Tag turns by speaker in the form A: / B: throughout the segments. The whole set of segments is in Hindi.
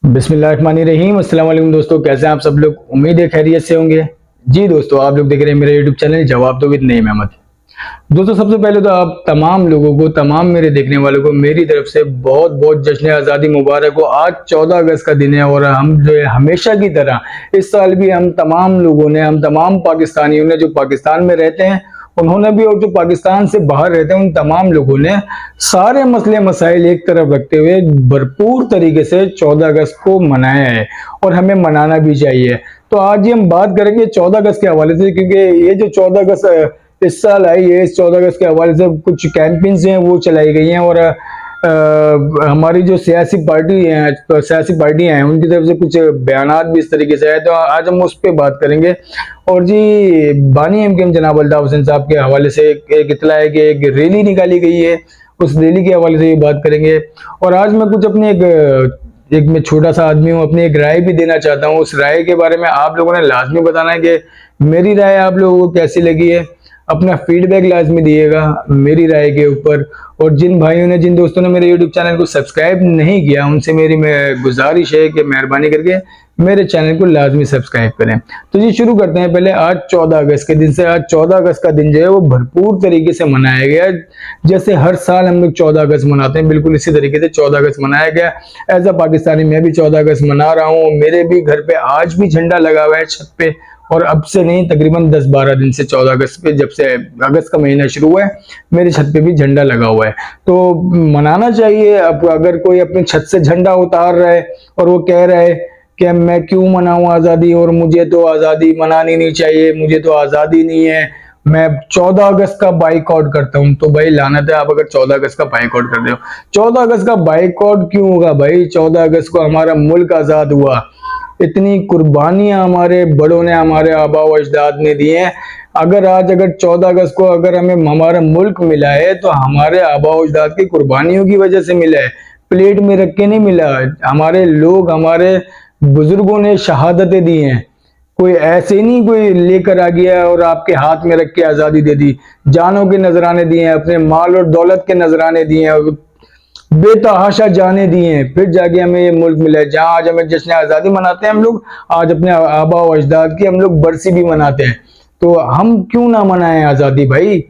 A: बिस्मिल्लाहिर्रहमानिर्रहीम। अस्सलाम वालेकुम दोस्तों, कैसे हैं आप सब लोग। उम्मीद है खैरियत से होंगे। जी दोस्तों, आप लोग देख रहे हैं मेरे यूट्यूब चैनल जवाब दो विद नईम अहमद। दोस्तों, सबसे पहले तो आप तमाम लोगों को, तमाम मेरे देखने वालों को मेरी तरफ से बहुत बहुत जश्न आज़ादी मुबारक हो। आज 14 अगस्त का दिन है और हम जो है हमेशा की तरह इस साल भी हम तमाम लोगों ने, हम तमाम पाकिस्तानियों ने जो पाकिस्तान में रहते हैं उन्होंने भी, और जो पाकिस्तान से बाहर रहते हैं उन तमाम लोगों ने सारे मसले मसाइल एक तरफ रखते हुए भरपूर तरीके से 14 अगस्त को मनाया है और हमें मनाना भी चाहिए। तो आज ये हम बात करेंगे 14 अगस्त के हवाले से, क्योंकि ये जो 14 अगस्त इस साल आई है, इस 14 अगस्त के हवाले से कुछ कैंपेन्स हैं वो चलाई गई हैं और हमारी जो सियासी पार्टियां हैं उनकी तरफ से कुछ बयानात भी इस तरीके से आए। तो आज हम उस पर बात करेंगे। और जी, बानी एमकेएम जनाब अल्ताफ हुसैन साहब के हवाले से एक इत्तला है कि एक रैली निकाली गई है, उस रैली के हवाले से ये बात करेंगे। और आज मैं कुछ अपने एक मैं छोटा सा आदमी हूँ, अपनी एक राय भी देना चाहता हूँ। उस राय के बारे में आप लोगों ने लाजमी बताना है कि मेरी राय आप लोगों को कैसी लगी है। अपना फीडबैक लाजमी दिएगा मेरी राय के ऊपर। और जिन भाइयों ने, जिन दोस्तों ने मेरे यूट्यूब चैनल को सब्सक्राइब नहीं किया उनसे मेरी गुजारिश है कि मेहरबानी करके मेरे चैनल को लाजमी सब्सक्राइब करें। तो जी शुरू करते हैं पहले आज 14 अगस्त के दिन से। आज 14 अगस्त का दिन जो है वो भरपूर तरीके से मनाया गया। जैसे हर साल हम लोग 14 अगस्त मनाते हैं, बिल्कुल इसी तरीके से 14 अगस्त मनाया गया। एज अ पाकिस्तानी मैं भी 14 अगस्त मना रहा हूँ। मेरे भी घर पे आज भी झंडा लगा हुआ है छत पे, और अब से नहीं तकरीबन 10-12 दिन से 14 अगस्त पे, जब से अगस्त का महीना शुरू हुआ है मेरे छत पे भी झंडा लगा हुआ है। तो मनाना चाहिए। अब अगर कोई अपने छत से झंडा उतार रहा है और वो कह रहा है कि मैं क्यों मनाऊं आज़ादी, और मुझे तो आज़ादी मनानी नहीं चाहिए, मुझे तो आज़ादी नहीं है, मैं 14 अगस्त का बाइकआउट करता हूं, तो भाई लानत है आप अगर 14 अगस्त का बाइकआउट करते हो। 14 अगस्त का बाइकआउट क्यों होगा भाई? 14 अगस्त को हमारा मुल्क आज़ाद हुआ, इतनी कुर्बानियां हमारे बड़ों ने, हमारे आबा व अजदाद ने दी हैं। अगर 14 अगस्त को अगर हमें हमारा मुल्क मिला है तो हमारे आबा व अजदाद की कुर्बानियों की वजह से मिला है, प्लेट में रख के नहीं मिला। हमारे लोग, हमारे बुजुर्गों ने शहादतें दी हैं। कोई ऐसे नहीं कोई लेकर आ गया और आपके हाथ में रख के आज़ादी दे दी। जानों के नजराने दिए हैं, अपने माल और दौलत के नजराने दिए हैं, बेतहाशा जाने दिए हैं, फिर जाके हमें ये मुल्क मिला है जहां आज हमें जश्न आज़ादी मनाते हैं हम लोग। आज अपने आबा व अजदाद की हम लोग बरसी भी मनाते हैं। तो हम क्यों ना मनाएं आज़ादी भाई?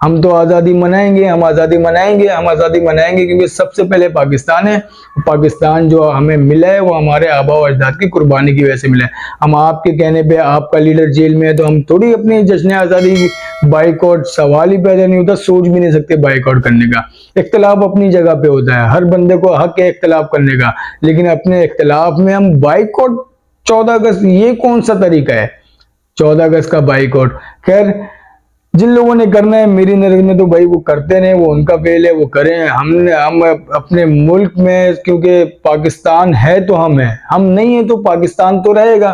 A: हम तो आज़ादी मनाएंगे, हम आज़ादी मनाएंगे, हम आज़ादी मनाएंगे, क्योंकि सबसे पहले पाकिस्तान है। पाकिस्तान जो हमें मिला है वो हमारे आबा व अजदाद की कुर्बानी की वजह से मिला है। हम आपके कहने पे, आपका लीडर जेल में है तो हम थोड़ी अपनी जश्न आज़ादी बाइकआउट, सवाल ही पैदा नहीं होता, सोच भी नहीं सकते बाइकआउट करने का। इख्तिलाफ अपनी जगह पे होता है, हर बंदे को हक है इख्तिलाफ करने का, लेकिन अपने इख्तिलाफ में हम बाइकआउट 14 अगस्त, ये कौन सा तरीका है 14 अगस्त का बाइकआउट? खैर, जिन लोगों ने करना है मेरी नजर में तो भाई वो करते रहे, वो उनका फेल है, वो करें। हम अपने मुल्क में, क्योंकि पाकिस्तान है तो हम है, हम नहीं है तो पाकिस्तान तो रहेगा,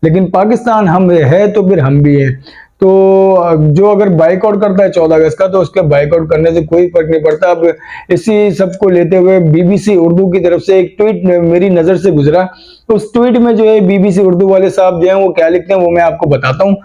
A: लेकिन पाकिस्तान हम है तो फिर हम भी है। तो जो अगर बाइकआउट करता है 14 अगस्त का, तो उसके बाइकआउट करने से कोई फर्क नहीं पड़ता। अब इसी सबको लेते हुए बीबीसी उर्दू की तरफ से एक ट्वीट मेरी नजर से गुजरा। तो उस ट्वीट में जो है बीबीसी उर्दू वाले साहब जो है वो क्या लिखते हैं वो मैं आपको बताता हूँ।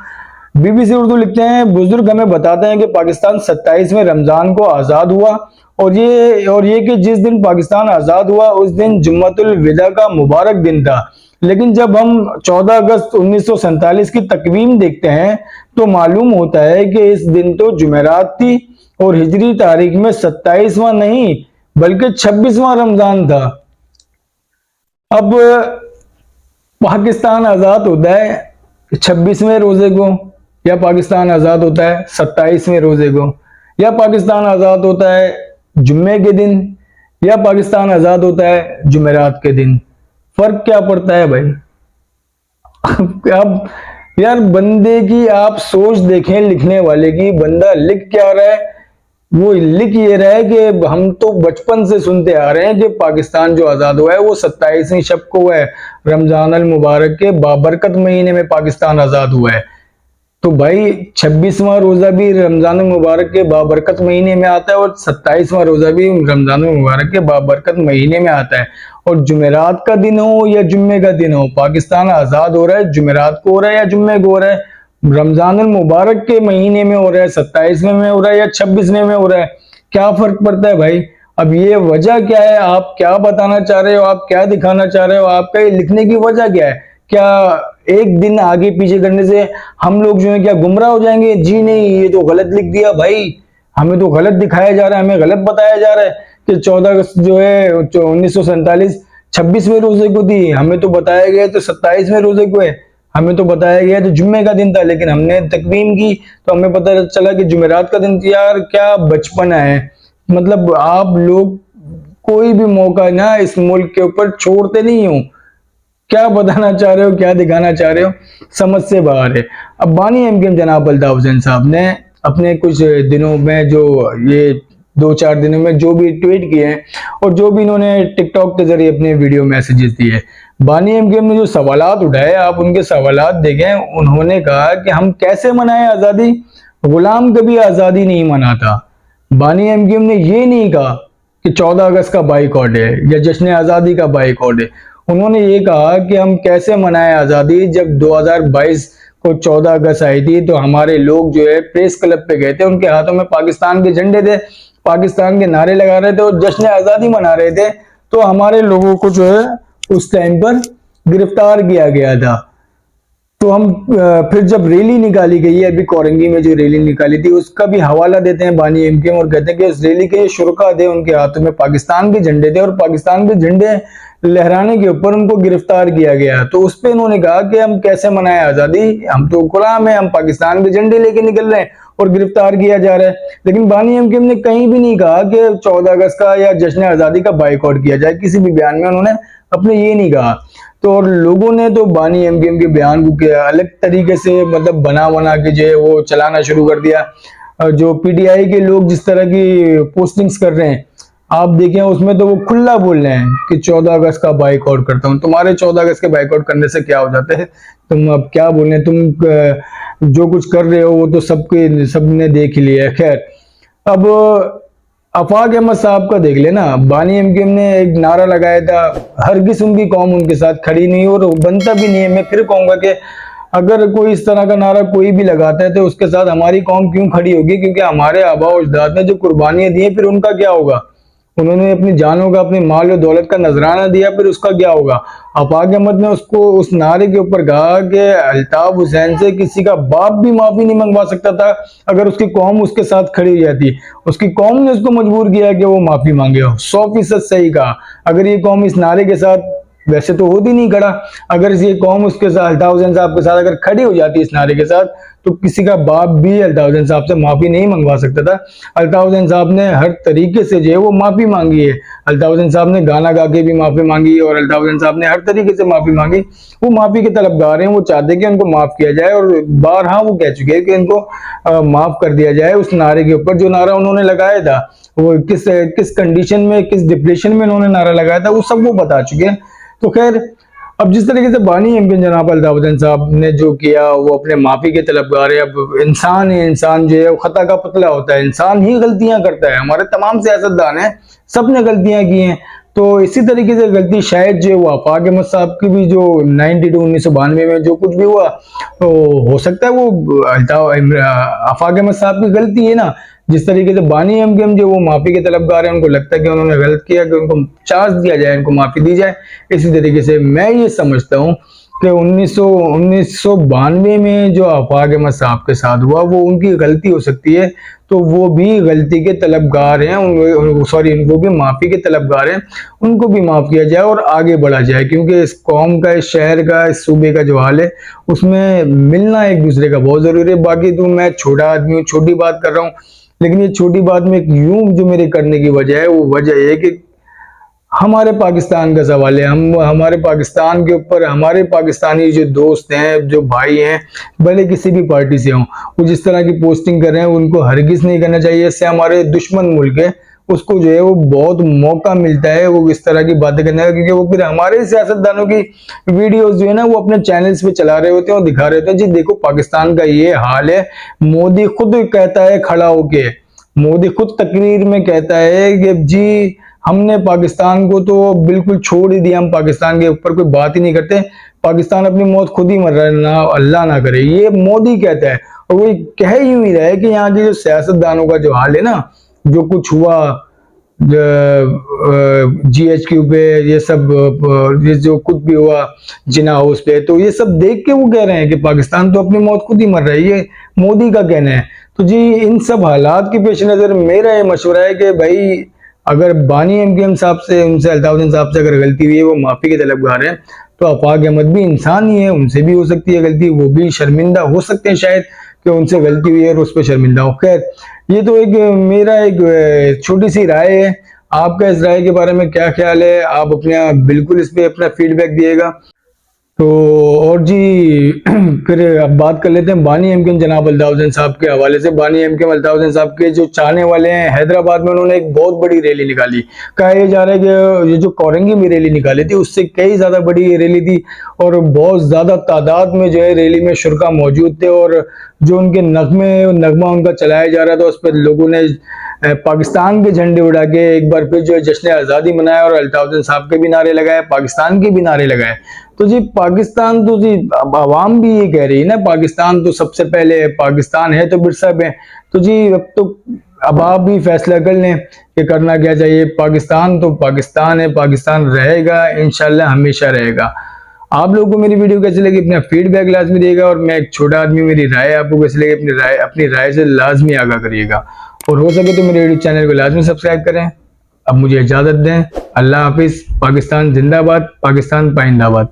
A: बीबीसी उर्दू लिखते हैं, बुजुर्ग हमें बताते हैं कि पाकिस्तान 27वें रमजान को आजाद हुआ, और ये कि जिस दिन पाकिस्तान आजाद हुआ उस दिन जुम्मतुल विदा का मुबारक दिन था। लेकिन जब हम 14 अगस्त 1947 की तकवीम देखते हैं तो मालूम होता है कि इस दिन तो जुमेरात थी और हिजरी तारीख में 27वां नहीं बल्कि 26वां रमजान था। अब पाकिस्तान आजाद होता है 26वें रोजे को, या पाकिस्तान आजाद होता है 27वें रोजे को, या पाकिस्तान आजाद होता है जुम्मे के दिन, या पाकिस्तान आजाद होता है जुमेरात के दिन। फर्क क्या पड़ता है भाई? अब यार बंदे की आप सोच देखें, लिखने वाले की। बंदा लिख क्या रहा है? वो लिख ये रहा है कि हम तो बचपन से सुनते आ रहे हैं कि पाकिस्तान जो आजाद हुआ है वो 27वीं शब को हुआ है, रमजान अल मुबारक के बाबरकत महीने में पाकिस्तान आजाद हुआ है। तो भाई 26वां रोजा भी रमजान मुबारक के बाबरकत महीने में आता है और 27वां रोजा भी रमजान मुबारक के बाबरकत महीने में आता है। और जुमेरात का दिन हो या जुम्मे का दिन हो, पाकिस्तान आजाद हो रहा है जुमेरात को हो रहा है या जुम्मे को हो रहा है, रमजान मुबारक के महीने में हो रहा है, 27वें में हो रहा है या 26वें में हो रहा है, क्या फर्क पड़ता है भाई? अब ये वजह क्या है, आप क्या बताना चाह रहे हो, आप क्या दिखाना चाह रहे हो, आपका ये लिखने की वजह क्या है? क्या एक दिन आगे पीछे करने से हम लोग जो है क्या गुमराह हो जाएंगे? जी नहीं, ये तो गलत लिख दिया भाई, हमें तो गलत दिखाया जा रहा है, हमें गलत बताया जा रहा है कि 14 अगस्त जो है 1947 26वें रोजे को थी, हमें तो बताया गया तो 27वें रोजे को है, हमें तो बताया गया तो जुम्मे का दिन था, लेकिन हमने तकवीम की तो हमें पता चला कि जुमेरात का दिन था। यार क्या बचपना है, मतलब आप लोग कोई भी मौका ना इस मुल्क के ऊपर छोड़ते नहीं हो। क्या बताना चाह रहे हो, क्या दिखाना चाह रहे हो, समझ से बाहर है। अब बानी एमकेएम जनाब अल्ताफ हुसैन साहब ने अपने कुछ दिनों में जो ये 2-4 दिनों में जो भी ट्वीट किए हैं और जो भी इन्होंने टिकटॉक के जरिए अपने वीडियो मैसेजेस दिए, बानी एमकेएम ने जो सवालात उठाए आप उनके सवालात देखें। उन्होंने कहा कि हम कैसे मनाएं आजादी, गुलाम कभी आजादी नहीं मनाता। बानी एमकेएम ने ये नहीं कहा कि 14 अगस्त का बाइकॉट है या जश्न आजादी का बाइकॉट है। उन्होंने ये कहा कि हम कैसे मनाएं आजादी। जब 2022 को 14 अगस्त आई थी तो हमारे लोग जो है प्रेस क्लब पे गए थे, उनके हाथों में पाकिस्तान के झंडे थे, पाकिस्तान के नारे लगा रहे थे और जश्न आजादी मना रहे थे। तो हमारे लोगों को जो है उस टाइम पर गिरफ्तार किया गया था। तो हम फिर जब रैली निकाली गई है, अभी कोरंगी में जो रैली निकाली थी उसका भी हवाला देते हैं बानी एमकेएम और कहते हैं कि इस रैली के शुरका थे, उनके हाथों में पाकिस्तान के झंडे थे और पाकिस्तान के झंडे लहराने के ऊपर उनको गिरफ्तार किया गया। तो उस पे इन्होंने कहा कि हम कैसे मनाएं आजादी, हम तो गुलाम है, हम पाकिस्तान के झंडे लेके निकल रहे हैं और गिरफ्तार किया जा रहा है। लेकिन बानी एमकेएम ने कहीं भी नहीं कहा कि 14 अगस्त का या जश्न आजादी का बाइकआउट किया जाए, किसी भी बयान में उन्होंने अपने ये नहीं कहा। तो और लोगों ने तो बानी एमकेएम के बयान को किया अलग तरीके से, मतलब बना बना के जो है वो चलाना शुरू कर दिया। जो पीटीआई के लोग जिस तरह की पोस्टिंग्स कर रहे हैं आप देखें, उसमें तो वो खुला बोल रहे हैं कि 14 अगस्त का बाइकआउट करता हूं। तुम्हारे 14 अगस्त के बाइकआउट करने से क्या हो जाता है? तुम अब क्या बोले, तुम जो कुछ कर रहे हो वो तो सबने देख ही लिया है। खैर, अब आफाक अहमद साहब का देख लेना, बानी एमकेएम ने एक नारा लगाया था, हरगिज़ उनकी कौम उनके साथ खड़ी नहीं और बनता भी नहीं है। मैं फिर कहूंगा कि अगर कोई इस तरह का नारा कोई भी लगाता है तो उसके साथ हमारी कौम क्यों खड़ी होगी? क्योंकि हमारे आबा और अजदाद ने जो कुर्बानियां दी हैं फिर उनका क्या होगा? उन्होंने अपनी जानों का, अपने माल और दौलत का नजराना दिया, फिर उसका क्या होगा? आफाक अहमद ने उसको उस नारे के ऊपर कहा कि अल्ताफ हुसैन से किसी का बाप भी माफी नहीं मंगवा सकता था अगर उसकी कौम उसके साथ खड़ी हो जाती। उसकी कौम ने उसको मजबूर किया कि वो माफी मांगे। 100% सही कहा। अगर ये कौम इस नारे के साथ, वैसे तो होती नहीं खड़ा, अगर ये कौम उसके साथ अल्ताफ हुसैन साहब के साथ अगर खड़ी हो जाती इस नारे के साथ, तो किसी का बाप भी अल्ताफ हुसैन साहब से माफी नहीं मंगवा सकता था। अल्ताफ हुसैन साहब ने हर तरीके से जो है वो माफी मांगी है। अल्ताफ हुसैन साहब ने गाना गा के भी माफी मांगी और अल्ताफ हुसैन साहब ने हर तरीके से माफी मांगी। वो माफी के तलबगार हैं, वो चाहते हैं कि उनको माफ किया जाए और बारहा वो कह चुके हैं कि इनको माफ कर दिया जाए। उस नारे के ऊपर जो नारा उन्होंने लगाया था, वो किस कंडीशन में, किस डिप्रेशन में उन्होंने नारा लगाया था, वो सब वो बता चुके हैं। तो खैर, अब जिस तरीके से बानी एमकेएम जनाब अल्ताफ हुसैन साहब ने जो किया वो अपने माफी के तलबगार है। अब इंसान है, इंसान जो है वो खता का पुतला होता है, इंसान ही गलतियां करता है। हमारे तमाम सियासतदान हैं, सब ने गलतियां की हैं। तो इसी तरीके से गलती शायद जो वो आफाक अहमद साहब की भी जो 1992 में जो कुछ भी हुआ तो हो सकता है वो आफाक अहमद साहब की गलती है ना। जिस तरीके से बानी एमकेएम जो वो माफी के तलबगार है, उनको लगता है कि उन्होंने गलत किया, कि उनको चांस दिया जाए, उनको माफी दी जाए। इसी तरीके से मैं ये समझता हूँ कि 1992 में जो आफाक अहमद साहब के साथ हुआ वो उनकी गलती हो सकती है, तो वो भी गलती के तलबगार हैं, वो भी माफी के तलबगार हैं। उनको भी माफ किया जाए और आगे बढ़ा जाए, क्योंकि इस कौम का, इस शहर का, इस सूबे का जो हाल है उसमें मिलना एक दूसरे का बहुत जरूरी है। बाकी तो मैं छोटा आदमी हूँ, छोटी बात कर रहा हूँ, लेकिन ये छोटी बात में एक यूं जो मेरे करने की वजह है, वो वजह ये कि हमारे पाकिस्तान का सवाल है। हम हमारे पाकिस्तान के ऊपर, हमारे पाकिस्तानी जो दोस्त हैं, जो भाई हैं, भले किसी भी पार्टी से हों, वो जिस तरह की पोस्टिंग कर रहे हैं उनको हरगिज नहीं करना चाहिए। इससे हमारे दुश्मन मुल्क है उसको जो है वो बहुत मौका मिलता है वो इस तरह की बातें करने का, क्योंकि वो फिर हमारे सियासतदानों की वीडियोस जो है ना वो अपने चैनल्स पे चला रहे होते हैं और दिखा रहे होते हैं, जी देखो पाकिस्तान का ये हाल है। मोदी खुद कहता है खड़ा होके, मोदी खुद तकरीर में कहता है कि जी हमने पाकिस्तान को तो बिल्कुल छोड़ ही दिया, हम पाकिस्तान के ऊपर कोई बात ही नहीं करते, पाकिस्तान अपनी मौत खुद ही मर रहा है, ना अल्लाह ना करे, ये मोदी कहता है। और वो कह यूं ही रहा है कि यहाँ के जो सियासतदानों का जो हाल है ना, जो कुछ हुआ GHQ पे ये सब ये जो कुछ भी हुआ जिना हाउस पे, तो ये सब देख के वो कह रहे हैं कि पाकिस्तान तो अपनी मौत खुद ही मर रहा है, ये मोदी का कहना है। तो जी इन सब हालात के पेश नजर मेरा ये मशवरा है कि भाई अगर बानी MKM साहब से, उनसे अल्ताफ साहब से अगर गलती हुई है, वो माफी के तलबगार हैं, तो आफाक अहमद भी इंसान ही है, उनसे भी हो सकती है गलती, वो भी शर्मिंदा हो सकते हैं शायद कि उनसे गलती हुई है और उस पर शर्मिंदा हो। खैर ये तो एक मेरा एक छोटी सी राय है, आपका इस राय के बारे में क्या ख्याल है, आप अपना बिल्कुल इस पे अपना फीडबैक दिएगा। तो और जी फिर अब बात कर लेते हैं बानी MKM जनाब अल्ताफ हुसैन साहब के हवाले से। बानी MKM अल्ताफ हुसैन साहब के जो चाहने वाले हैं, हैदराबाद में उन्होंने एक बहुत बड़ी रैली निकाली। कहा यह जा रहा है कि ये जो कोरंगी में रैली निकाली थी उससे कई ज्यादा बड़ी ये रैली थी, और बहुत ज्यादा तादाद में जो है रैली में शुरा मौजूद थे, और जो उनके नगमा उनका चलाया जा रहा था उस पर लोगों ने पाकिस्तान के झंडे उड़ा के एक बार फिर जो है जश्न आज़ादी मनाया, और अल्ताफ हुसैन साहब के भी नारे लगाए, पाकिस्तान के भी नारे लगाए। तो जी पाकिस्तान तो जी अब आवाम भी ये कह रही है ना, पाकिस्तान तो सबसे पहले, पाकिस्तान है तो बिरसा है। तो जी अब आप भी फैसला कर लें कि करना क्या चाहिए। पाकिस्तान तो पाकिस्तान है, पाकिस्तान रहेगा इंशाल्लाह, हमेशा रहेगा। आप लोगों को मेरी वीडियो कैसी लगी अपना फीडबैक लाजमी दिएगा, और मैं एक छोटा आदमी, मेरी राय आपको कैसी लगी अपनी राय से लाजमी आगाह करिएगा, और हो सके तो मेरे यूट्यूब चैनल को लाजमी सब्सक्राइब करें। अब मुझे इजाजत दें, अल्लाह हाफिज। पाकिस्तान जिंदाबाद, पाकिस्तान पाइंदाबाद।